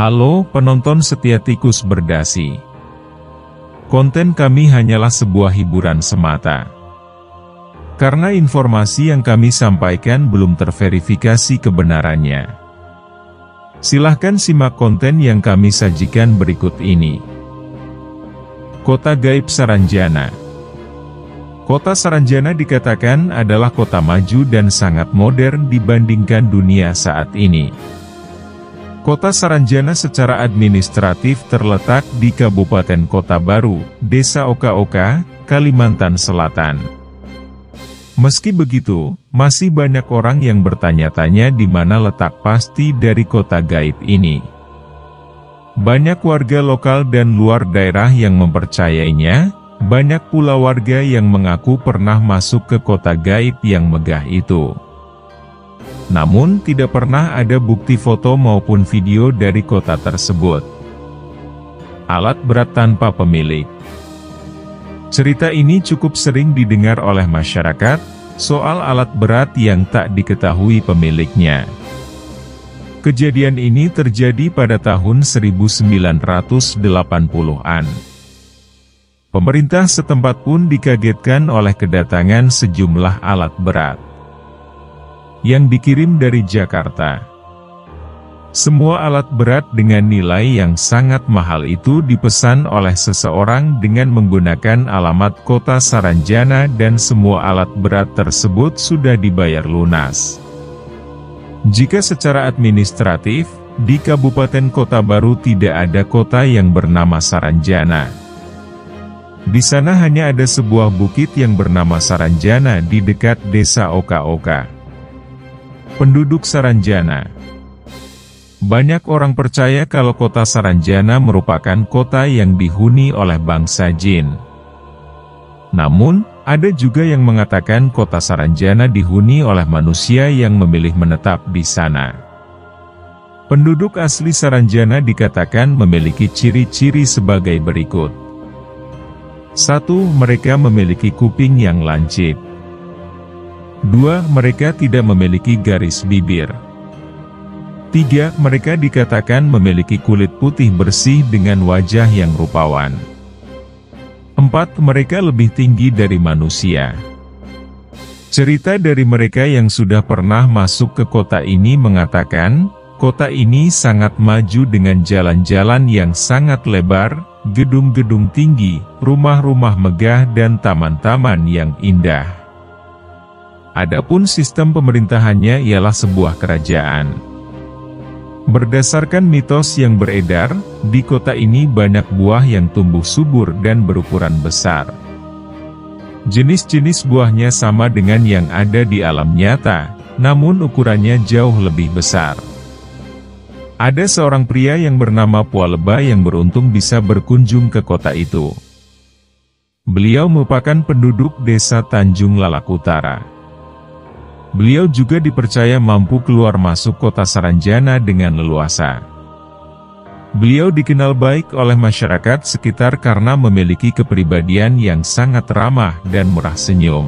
Halo penonton setia Tikus Berdasi. Konten kami hanyalah sebuah hiburan semata. Karena informasi yang kami sampaikan belum terverifikasi kebenarannya. Silahkan simak konten yang kami sajikan berikut ini. Kota Gaib Saranjana. Kota Saranjana dikatakan adalah kota maju dan sangat modern dibandingkan dunia saat ini. Kota Saranjana secara administratif terletak di Kabupaten Kota Baru, Desa Oka-Oka, Kalimantan Selatan. Meski begitu, masih banyak orang yang bertanya-tanya di mana letak pasti dari kota gaib ini. Banyak warga lokal dan luar daerah yang mempercayainya, banyak pula warga yang mengaku pernah masuk ke kota gaib yang megah itu. Namun tidak pernah ada bukti foto maupun video dari kota tersebut. Alat berat tanpa pemilik. Cerita ini cukup sering didengar oleh masyarakat, soal alat berat yang tak diketahui pemiliknya. Kejadian ini terjadi pada tahun 1980-an. Pemerintah setempat pun dikagetkan oleh kedatangan sejumlah alat berat yang dikirim dari Jakarta. Semua alat berat dengan nilai yang sangat mahal itu dipesan oleh seseorang dengan menggunakan alamat kota Saranjana dan semua alat berat tersebut sudah dibayar lunas. Jika secara administratif, di Kabupaten Kota Baru tidak ada kota yang bernama Saranjana. Di sana hanya ada sebuah bukit yang bernama Saranjana di dekat Desa Oka-Oka. Penduduk Saranjana. Banyak orang percaya kalau kota Saranjana merupakan kota yang dihuni oleh bangsa jin. Namun, ada juga yang mengatakan kota Saranjana dihuni oleh manusia yang memilih menetap di sana. Penduduk asli Saranjana dikatakan memiliki ciri-ciri sebagai berikut. 1. Mereka memiliki kuping yang lancip. 2. Mereka tidak memiliki garis bibir. 3. Mereka dikatakan memiliki kulit putih bersih dengan wajah yang rupawan. 4. Mereka lebih tinggi dari manusia. Cerita dari mereka yang sudah pernah masuk ke kota ini mengatakan, kota ini sangat maju dengan jalan-jalan yang sangat lebar, gedung-gedung tinggi, rumah-rumah megah dan taman-taman yang indah. Adapun sistem pemerintahannya ialah sebuah kerajaan. Berdasarkan mitos yang beredar, di kota ini banyak buah yang tumbuh subur dan berukuran besar. Jenis-jenis buahnya sama dengan yang ada di alam nyata, namun ukurannya jauh lebih besar. Ada seorang pria yang bernama Pualeba yang beruntung bisa berkunjung ke kota itu. Beliau merupakan penduduk desa Tanjung Lalak Utara. Beliau juga dipercaya mampu keluar masuk kota Saranjana dengan leluasa. Beliau dikenal baik oleh masyarakat sekitar karena memiliki kepribadian yang sangat ramah dan murah senyum.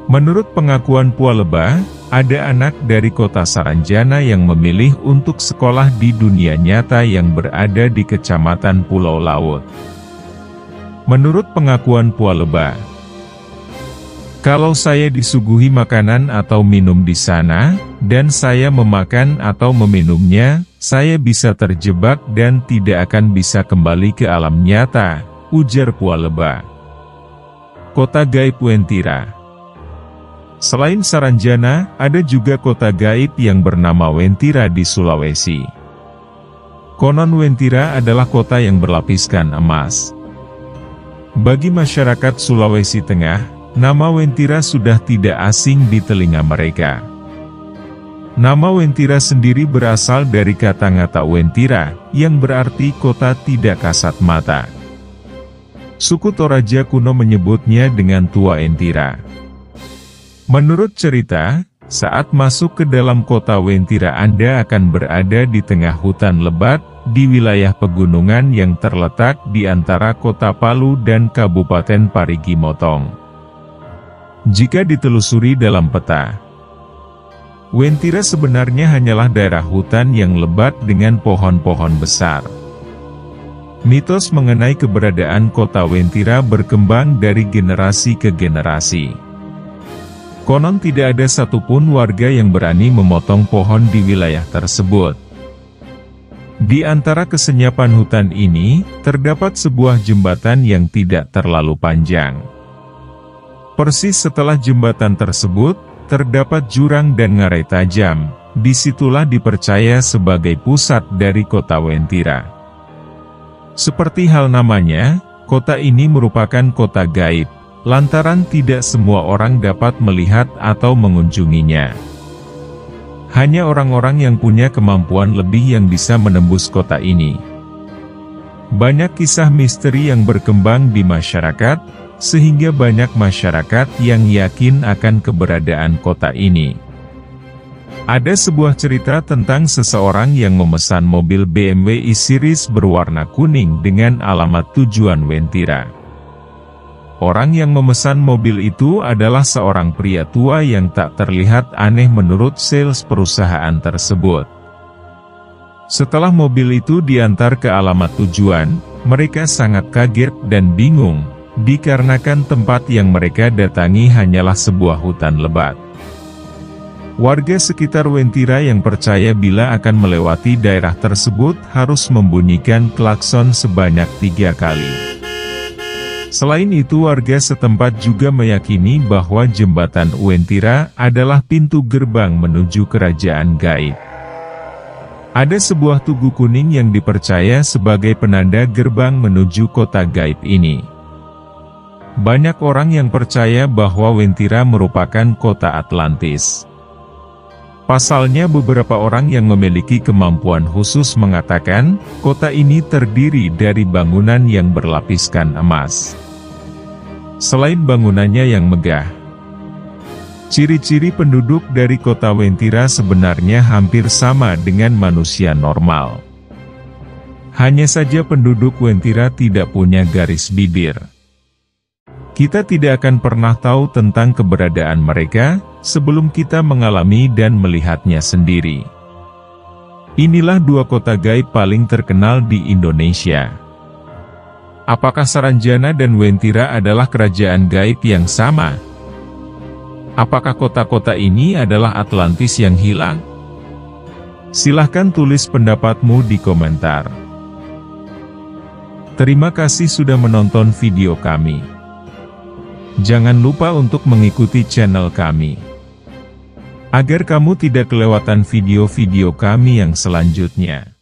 Menurut pengakuan Pualeba, ada anak dari kota Saranjana yang memilih untuk sekolah di dunia nyata yang berada di Kecamatan Pulau Laut. Menurut pengakuan Pualeba, kalau saya disuguhi makanan atau minum di sana, dan saya memakan atau meminumnya, saya bisa terjebak dan tidak akan bisa kembali ke alam nyata, ujar Pualeba. Kota Gaib Wentira. Selain Saranjana, ada juga kota gaib yang bernama Wentira di Sulawesi. Konon Wentira adalah kota yang berlapiskan emas. Bagi masyarakat Sulawesi Tengah, nama Wentira sudah tidak asing di telinga mereka. Nama Wentira sendiri berasal dari kata-kata Wentira, yang berarti kota tidak kasat mata. Suku Toraja kuno menyebutnya dengan Tua Entira. Menurut cerita, saat masuk ke dalam kota Wentira Anda akan berada di tengah hutan lebat, di wilayah pegunungan yang terletak di antara kota Palu dan Kabupaten Parigi Motong. Jika ditelusuri dalam peta, Wentira sebenarnya hanyalah daerah hutan yang lebat dengan pohon-pohon besar. Mitos mengenai keberadaan kota Wentira berkembang dari generasi ke generasi. Konon tidak ada satupun warga yang berani memotong pohon di wilayah tersebut. Di antara kesenyapan hutan ini, terdapat sebuah jembatan yang tidak terlalu panjang. Persis setelah jembatan tersebut, terdapat jurang dan ngarai tajam. Disitulah dipercaya sebagai pusat dari kota Wentira. Seperti hal namanya, kota ini merupakan kota gaib, lantaran tidak semua orang dapat melihat atau mengunjunginya. Hanya orang-orang yang punya kemampuan lebih yang bisa menembus kota ini. Banyak kisah misteri yang berkembang di masyarakat, sehingga banyak masyarakat yang yakin akan keberadaan kota ini. Ada sebuah cerita tentang seseorang yang memesan mobil BMW E-Series berwarna kuning dengan alamat tujuan Wentira. Orang yang memesan mobil itu adalah seorang pria tua yang tak terlihat aneh menurut sales perusahaan tersebut. Setelah mobil itu diantar ke alamat tujuan, mereka sangat kaget dan bingung, dikarenakan tempat yang mereka datangi hanyalah sebuah hutan lebat. Warga sekitar Wentira yang percaya bila akan melewati daerah tersebut harus membunyikan klakson sebanyak 3 kali. Selain itu, warga setempat juga meyakini bahwa jembatan Wentira adalah pintu gerbang menuju kerajaan gaib. Ada sebuah tugu kuning yang dipercaya sebagai penanda gerbang menuju kota gaib ini. Banyak orang yang percaya bahwa Wentira merupakan kota Atlantis. Pasalnya beberapa orang yang memiliki kemampuan khusus mengatakan, kota ini terdiri dari bangunan yang berlapiskan emas. Selain bangunannya yang megah, ciri-ciri penduduk dari kota Wentira sebenarnya hampir sama dengan manusia normal. Hanya saja penduduk Wentira tidak punya garis bibir. Kita tidak akan pernah tahu tentang keberadaan mereka, sebelum kita mengalami dan melihatnya sendiri. Inilah 2 kota gaib paling terkenal di Indonesia. Apakah Saranjana dan Wentira adalah kerajaan gaib yang sama? Apakah kota-kota ini adalah Atlantis yang hilang? Silahkan tulis pendapatmu di komentar. Terima kasih sudah menonton video kami. Jangan lupa untuk mengikuti channel kami, agar kamu tidak kelewatan video-video kami yang selanjutnya.